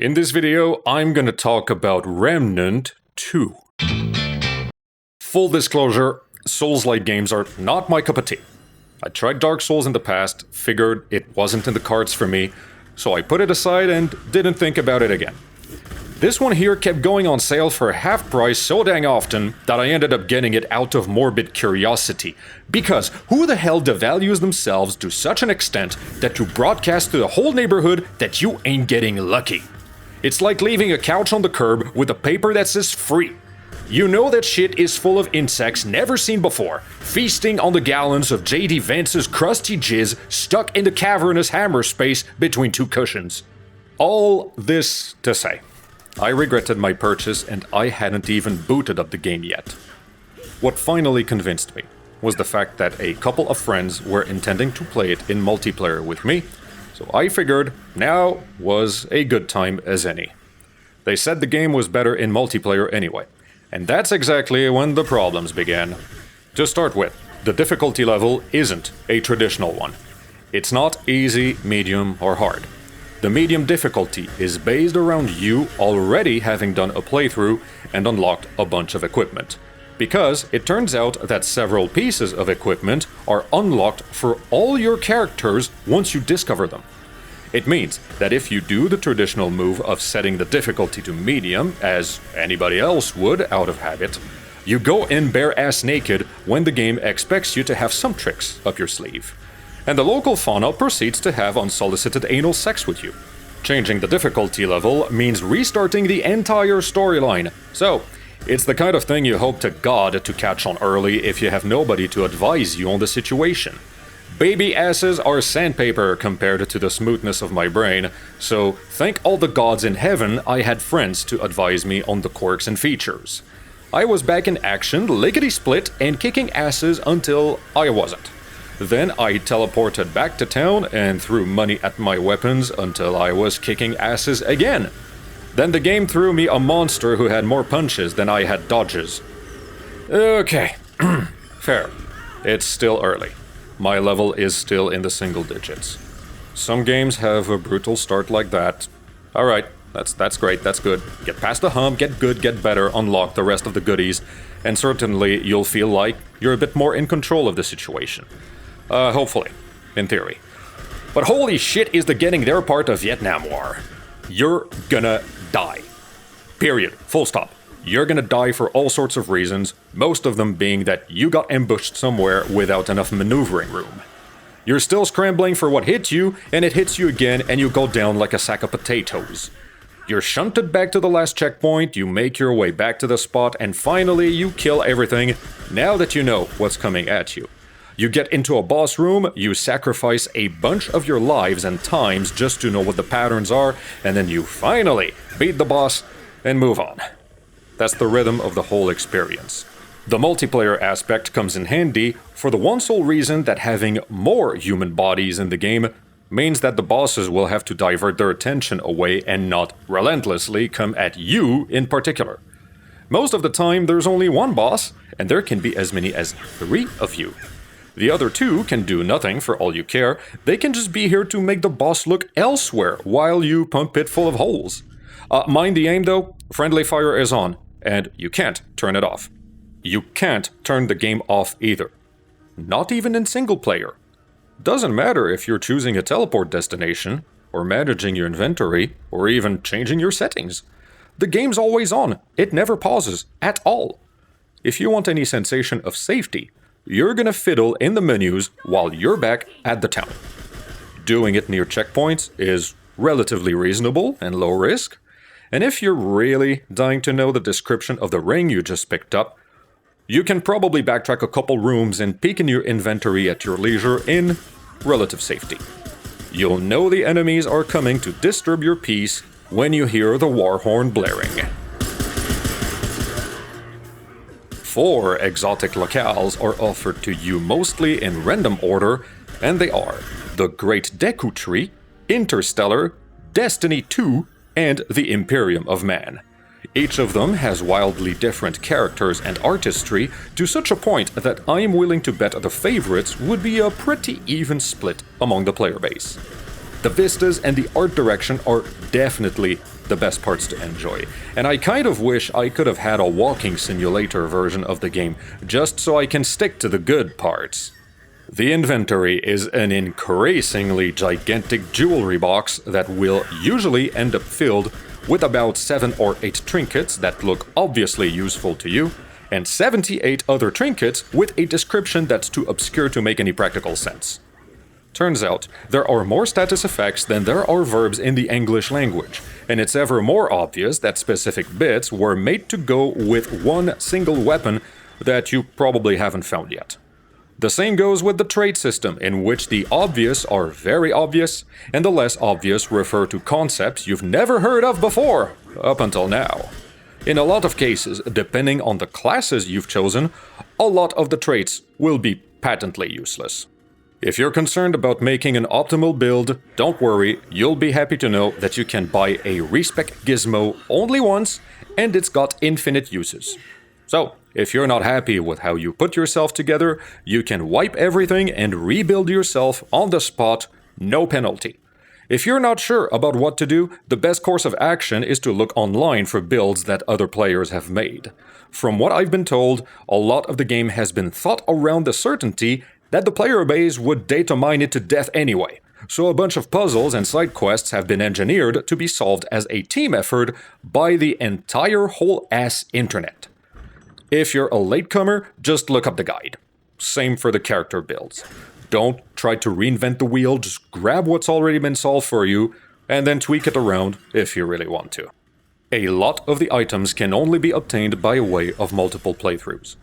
In this video, I'm gonna talk about Remnant 2. Full disclosure, Souls-like games are not my cup of tea. I tried Dark Souls in the past, figured it wasn't in the cards for me, so I put it aside and didn't think about it again. This one here kept going on sale for half price so dang often that I ended up getting it out of morbid curiosity. Because who the hell devalues themselves to such an extent that you broadcast to the whole neighborhood that you ain't getting lucky? It's like leaving a couch on the curb with a paper that says free. You know that shit is full of insects never seen before, feasting on the gallons of J.D. Vance's crusty jizz stuck in the cavernous hammer space between two cushions. All this to say, I regretted my purchase and I hadn't even booted up the game yet. What finally convinced me was the fact that a couple of friends were intending to play it in multiplayer with me, so I figured now was a good time as any. They said the game was better in multiplayer anyway, and that's exactly when the problems began. To start with, the difficulty level isn't a traditional one. It's not easy, medium, or hard. The medium difficulty is based around you already having done a playthrough and unlocked a bunch of equipment. Because it turns out that several pieces of equipment are unlocked for all your characters once you discover them. It means that if you do the traditional move of setting the difficulty to medium, as anybody else would out of habit, you go in bare-ass naked when the game expects you to have some tricks up your sleeve. And the local fauna proceeds to have unsolicited anal sex with you. Changing the difficulty level means restarting the entire storyline. So, it's the kind of thing you hope to God to catch on early if you have nobody to advise you on the situation. Baby asses are sandpaper compared to the smoothness of my brain, so thank all the gods in heaven I had friends to advise me on the quirks and features. I was back in action, lickety-split, and kicking asses until I wasn't. Then I teleported back to town and threw money at my weapons until I was kicking asses again. Then the game threw me a monster who had more punches than I had dodges. Okay, fair. It's still early. My level is still in the single digits. Some games have a brutal start like that. Alright, that's great, that's good. Get past the hump, get good, get better, unlock the rest of the goodies, and certainly you'll feel like you're a bit more in control of the situation. Hopefully, in theory. But holy shit is the getting there part of Vietnam War. You're gonna die. Period. Full stop. You're gonna die for all sorts of reasons, most of them being that you got ambushed somewhere without enough maneuvering room. You're still scrambling for what hit you, and it hits you again, and you go down like a sack of potatoes. You're shunted back to the last checkpoint, you make your way back to the spot, and finally you kill everything, now that you know what's coming at you. You get into a boss room, you sacrifice a bunch of your lives and times just to know what the patterns are, and then you finally beat the boss and move on. That's the rhythm of the whole experience. The multiplayer aspect comes in handy for the one sole reason that having more human bodies in the game means that the bosses will have to divert their attention away and not relentlessly come at you in particular. Most of the time there's only one boss, and there can be as many as 3 of you. The other 2 can do nothing for all you care, they can just be here to make the boss look elsewhere while you pump it full of holes. Mind the aim though, friendly fire is on, and you can't turn it off. You can't turn the game off either. Not even in single player. Doesn't matter if you're choosing a teleport destination, or managing your inventory, or even changing your settings. The game's always on, it never pauses, at all. If you want any sensation of safety, you're gonna fiddle in the menus while you're back at the town. Doing it near checkpoints is relatively reasonable and low risk, and if you're really dying to know the description of the ring you just picked up, you can probably backtrack a couple rooms and peek in your inventory at your leisure in relative safety. You'll know the enemies are coming to disturb your peace when you hear the war horn blaring. 4 exotic locales are offered to you mostly in random order, and they are the Great Deku Tree, Interstellar, Destiny 2, and the Imperium of Man. Each of them has wildly different characters and artistry to such a point that I'm willing to bet the favorites would be a pretty even split among the player base. The vistas and the art direction are definitely the best parts to enjoy, and I kind of wish I could have had a walking simulator version of the game, just so I can stick to the good parts. The inventory is an increasingly gigantic jewelry box that will usually end up filled with about 7 or 8 trinkets that look obviously useful to you, and 78 other trinkets with a description that's too obscure to make any practical sense. Turns out, there are more status effects than there are verbs in the English language, and it's ever more obvious that specific bits were made to go with one single weapon that you probably haven't found yet. The same goes with the trait system, in which the obvious are very obvious, and the less obvious refer to concepts you've never heard of before, up until now. In a lot of cases, depending on the classes you've chosen, a lot of the traits will be patently useless. If you're concerned about making an optimal build, don't worry, you'll be happy to know that you can buy a respec gizmo only once, and it's got infinite uses. So, if you're not happy with how you put yourself together, you can wipe everything and rebuild yourself on the spot, no penalty. If you're not sure about what to do, the best course of action is to look online for builds that other players have made. From what I've been told, a lot of the game has been thought around the certainty that the player base would data mine it to death anyway, so a bunch of puzzles and side quests have been engineered to be solved as a team effort by the entire whole-ass internet. If you're a latecomer, just look up the guide. Same for the character builds. Don't try to reinvent the wheel, just grab what's already been solved for you, and then tweak it around if you really want to. A lot of the items can only be obtained by way of multiple playthroughs.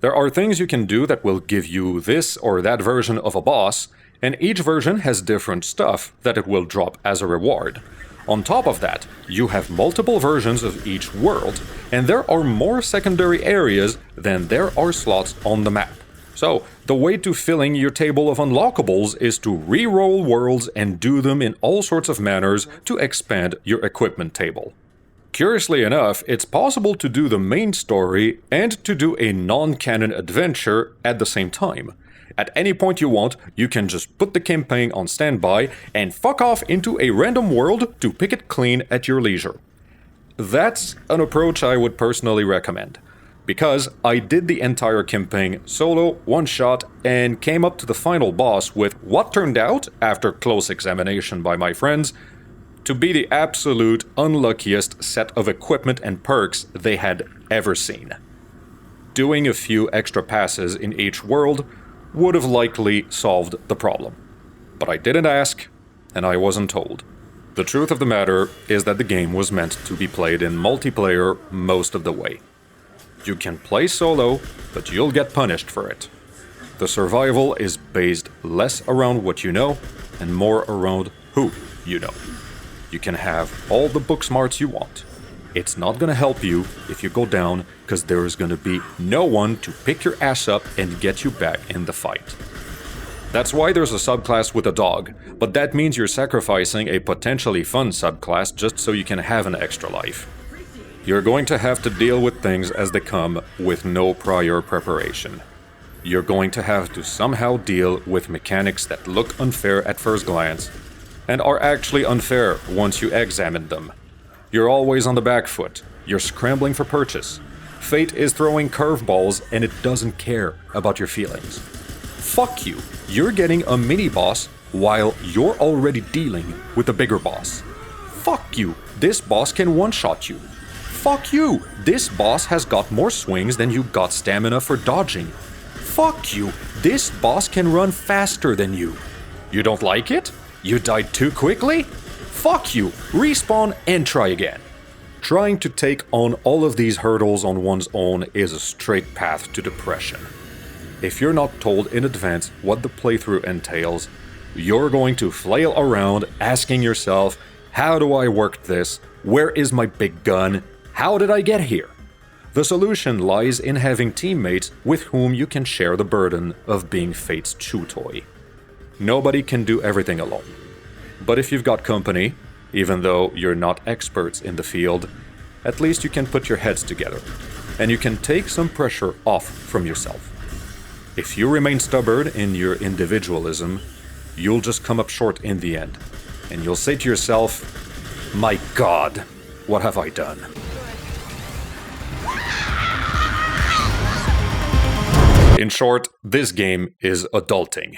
There are things you can do that will give you this or that version of a boss, and each version has different stuff that it will drop as a reward. On top of that, you have multiple versions of each world, and there are more secondary areas than there are slots on the map. So, the way to filling your table of unlockables is to re-roll worlds and do them in all sorts of manners to expand your equipment table. Curiously enough, it's possible to do the main story and to do a non-canon adventure at the same time. At any point you want, you can just put the campaign on standby and fuck off into a random world to pick it clean at your leisure. That's an approach I would personally recommend, because I did the entire campaign solo, one shot, and came up to the final boss with what turned out, after close examination by my friends, to be the absolute unluckiest set of equipment and perks they had ever seen. Doing a few extra passes in each world would have likely solved the problem. But I didn't ask, and I wasn't told. The truth of the matter is that the game was meant to be played in multiplayer most of the way. You can play solo, but you'll get punished for it. The survival is based less around what you know, and more around who you know. You can have all the book smarts you want. It's not gonna help you if you go down, because there is gonna be no one to pick your ass up and get you back in the fight. That's why there's a subclass with a dog, but that means you're sacrificing a potentially fun subclass just so you can have an extra life. You're going to have to deal with things as they come with no prior preparation. You're going to have to somehow deal with mechanics that look unfair at first glance, and are actually unfair once you examine them. You're always on the back foot. You're scrambling for purchase. Fate is throwing curveballs and it doesn't care about your feelings. Fuck you. You're getting a mini-boss while you're already dealing with a bigger boss. Fuck you. This boss can one-shot you. Fuck you. This boss has got more swings than you got stamina for dodging. Fuck you. This boss can run faster than you. You don't like it? You died too quickly? Fuck you! Respawn and try again. Trying to take on all of these hurdles on one's own is a straight path to depression. If you're not told in advance what the playthrough entails, you're going to flail around asking yourself, how do I work this? Where is my big gun? How did I get here? The solution lies in having teammates with whom you can share the burden of being Fate's chew toy. Nobody can do everything alone. But if you've got company, even though you're not experts in the field, at least you can put your heads together, and you can take some pressure off from yourself. If you remain stubborn in your individualism, you'll just come up short in the end. and you'll say to yourself, my god, what have I done? In short, this game is adulting.